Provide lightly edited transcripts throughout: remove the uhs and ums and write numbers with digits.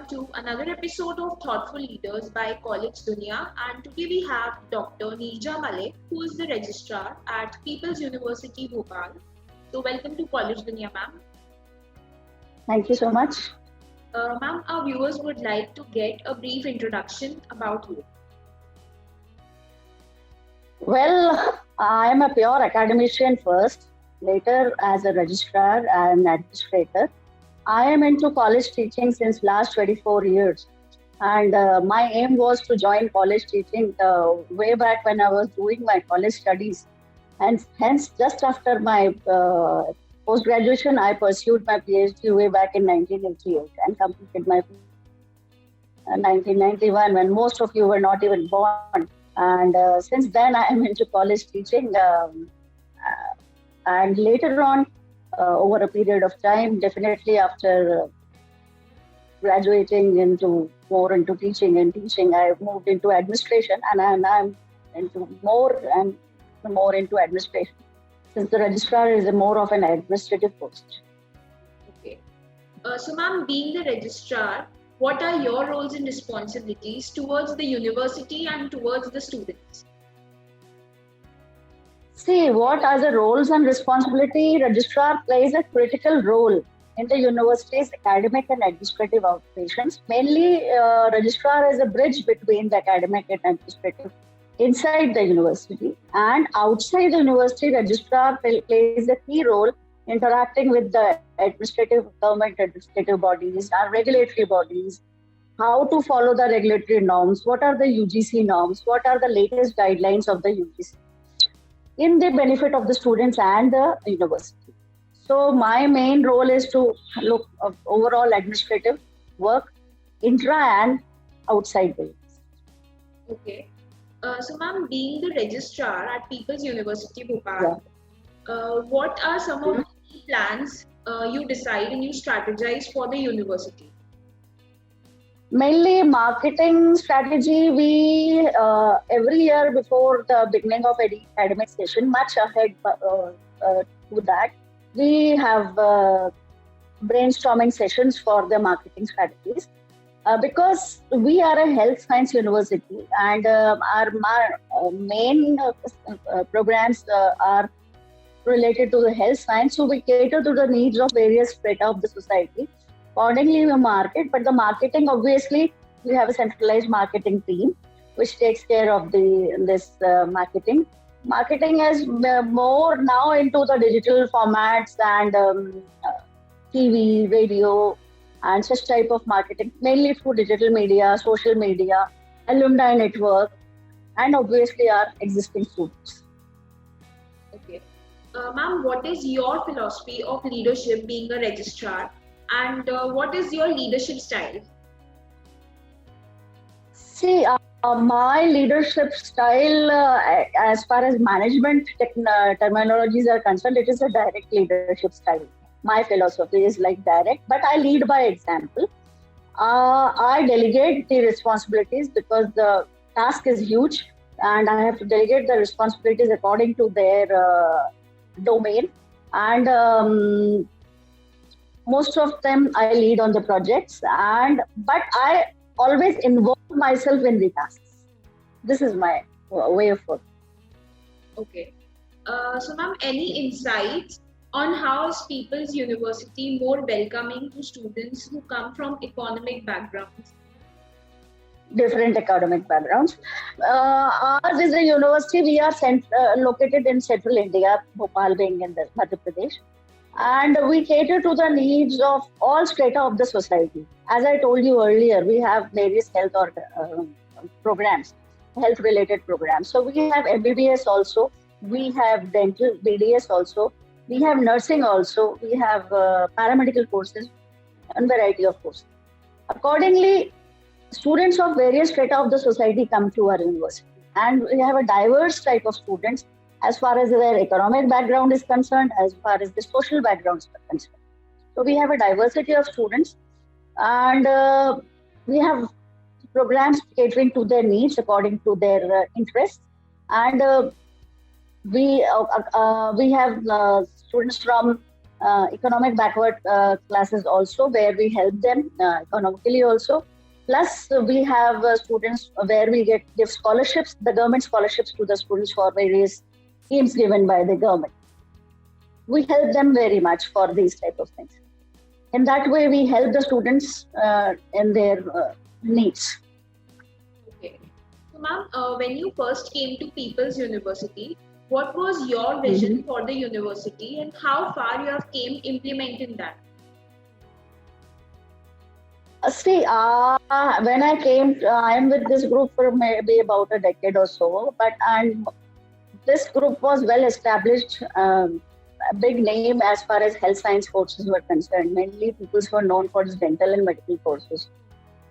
to another episode of Thoughtful Leaders by College Dunia. And today we have Dr. Neerja Malik, who is the registrar at People's University Bhopal. So, welcome to College Dunia, ma'am. Thank you so much. Ma'am, our viewers would like to get a brief introduction about you. Well, I am a pure academician first, later as a registrar and administrator. I am into college teaching since last 24 years. And my aim was to join college teaching way back when I was doing my college studies. And hence, just after my post-graduation, I pursued my PhD way back in 1988 and completed my 1991 when most of you were not even born. And since then, I am into college teaching. And later on, over a period of time, definitely after graduating more into teaching and teaching, I moved into administration, and I'm into more and more into administration, since the registrar is more of an administrative post. Okay. So, ma'am, being the registrar, what are your roles and responsibilities towards the university and towards the students? See, what are the roles and responsibility? Registrar plays a critical role in the university's academic and administrative operations. Mainly, registrar is a bridge between the academic and administrative inside the university, and outside the university, registrar plays a key role interacting with the government administrative bodies, our regulatory bodies, how to follow the regulatory norms, what are the UGC norms, what are the latest guidelines of the UGC, in the benefit of the students and the university. So my main role is to look at overall administrative work, intra and outside the university. Okay. So, ma'am, being the registrar at People's University Bhopal, what are some of the plans you decide and you strategize for the university? Mainly marketing strategy. We every year before the beginning of academic session, much ahead to that, we have brainstorming sessions for the marketing strategies. Because we are a health science university, and our main programs are related to the health science, so we cater to the needs of various strata of the society. Accordingly, we market, but the marketing, obviously, we have a centralized marketing team which takes care of this marketing. Marketing is more now into the digital formats and TV, radio, and such type of marketing, mainly through digital media, social media, alumni network, and obviously our existing students. Okay. Ma'am, what is your philosophy of leadership being a registrar, and what is your leadership style? See, my leadership style, as far as management terminologies are concerned, it is a direct leadership style. My philosophy is like direct, but I lead by example. I delegate the responsibilities because the task is huge, and I have to delegate the responsibilities according to their domain. And most of them I lead on the projects, but I always involve myself in the tasks. This is my way of work. Okay. So, ma'am, any insights on how is People's University more welcoming to students who come from economic backgrounds? Different academic backgrounds. Ours is a university. We are located in central India, Bhopal being in the Madhya Pradesh, and we cater to the needs of all strata of the society. As I told you earlier, we have various health programs, health-related programs. So we have MBBS also, we have dental BDS also, we have nursing also, we have paramedical courses, and variety of courses. Accordingly, students of various strata of the society come to our university, and we have a diverse type of students as far as their economic background is concerned, as far as the social backgrounds are concerned. So we have a diversity of students, and we have programs catering to their needs according to their interests, and we have students from economic backward classes also, where we help them economically also. Plus, we have students where we give scholarships, the government scholarships to the students for various schemes given by the government. We help them very much for these type of things. In that way, we help the students in their needs. Okay. So, ma'am, when you first came to People's University, what was your vision for the university and how far you have came implementing that? See, when I came, I am with this group for maybe about a decade or so, but this group was well established, a big name as far as health science courses were concerned. Mainly people were known for its dental and medical courses.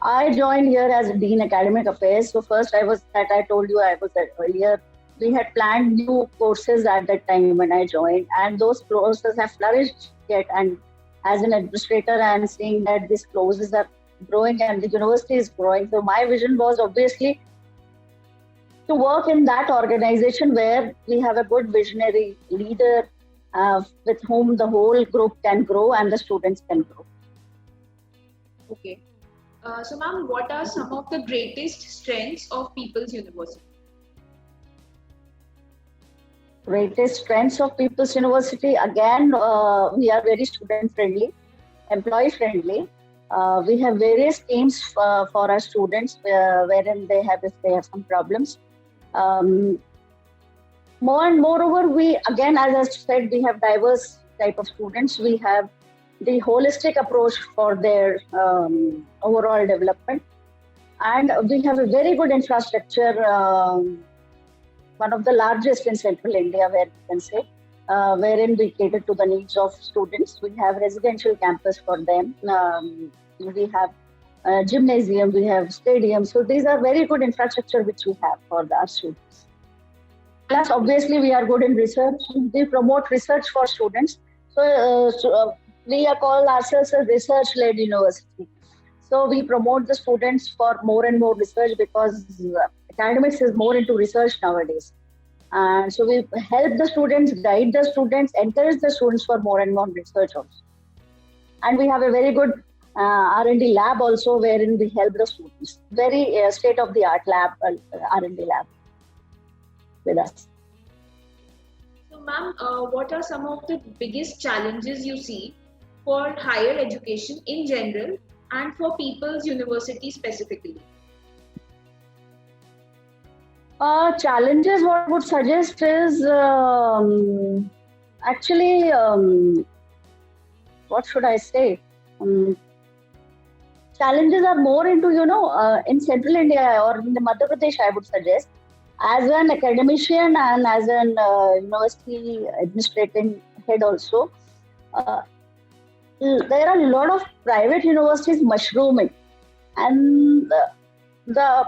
I joined here as Dean Academic Affairs. So first I told you I was earlier. We had planned new courses at that time when I joined, and those courses have flourished yet. And as an administrator, I am seeing that these courses are growing and the university is growing. So my vision was obviously to work in that organization where we have a good visionary leader with whom the whole group can grow and the students can grow. Okay. So, ma'am, what are some of the greatest strengths of People's University? Greatest strengths of People's University, again, we are very student friendly, employee friendly. We have various teams for our students wherein if they have some problems. Moreover, we, again, as I said, we have diverse type of students. We have the holistic approach for their overall development. And we have a very good infrastructure, one of the largest in central India, where we can say, wherein we cater to the needs of students. We have residential campus for them. We have gymnasium, we have stadium. So these are very good infrastructure which we have for our students. Plus, obviously, we are good in research. We promote research for students. So we are called ourselves a research-led university. So we promote the students for more and more research because academics is more into research nowadays. And so we help the students, guide the students, encourage the students for more and more research also. And we have a very good R&D lab also wherein we help the students. Very state-of-the-art lab, R&D lab with us. So, ma'am, what are some of the biggest challenges you see for higher education in general and for People's University specifically? Challenges, what I would suggest is actually, what should I say? Challenges are more into, in central India or in the Madhya Pradesh, I would suggest. As an academician and as an university administrating head also, there are a lot of private universities mushrooming, and the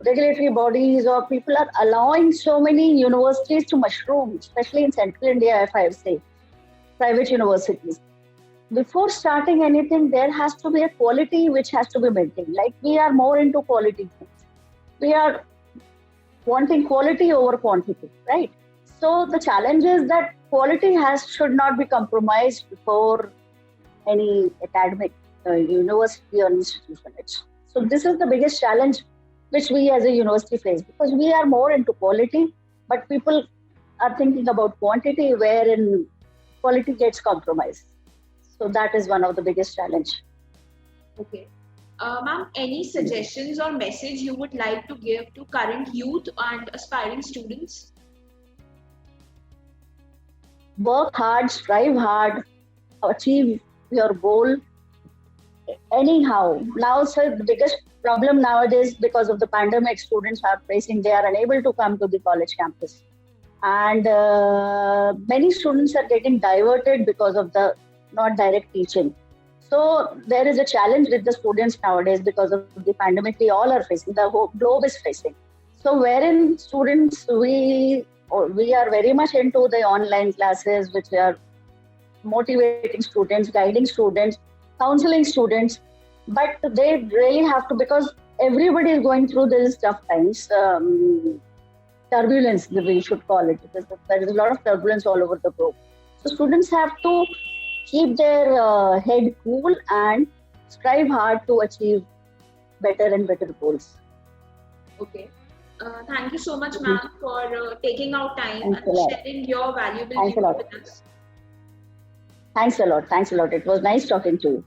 regulatory bodies or people are allowing so many universities to mushroom, especially in central India, if I say, private universities. Before starting anything, there has to be a quality which has to be maintained. Like we are more into quality things. We are wanting quality over quantity, right? So the challenge is that quality should not be compromised before any academic university or institution. So this is the biggest challenge which we as a university face, because we are more into quality, but people are thinking about quantity wherein quality gets compromised. So that is one of the biggest challenge. Okay. Ma'am, any suggestions or message you would like to give to current youth and aspiring students? Work hard, strive hard, achieve your goal. Anyhow, now, sir, the biggest problem nowadays because of the pandemic, students are facing, they are unable to come to the college campus. And many students are getting diverted because of the not direct teaching. So there is a challenge with the students nowadays because of the pandemic we all are facing, the whole globe is facing. So wherein students, we are very much into the online classes, which are motivating students, guiding students, counseling students, but they really have to, because everybody is going through these tough times, turbulence, we should call it, because there is a lot of turbulence all over the globe. So students have to keep their head cool and strive hard to achieve better and better goals. Okay. Thank you so much, ma'am, for taking out time Thanks a and lot. sharing your valuable Thanks a views lot. with us. Thanks a lot. Thanks a lot. It was nice talking to you.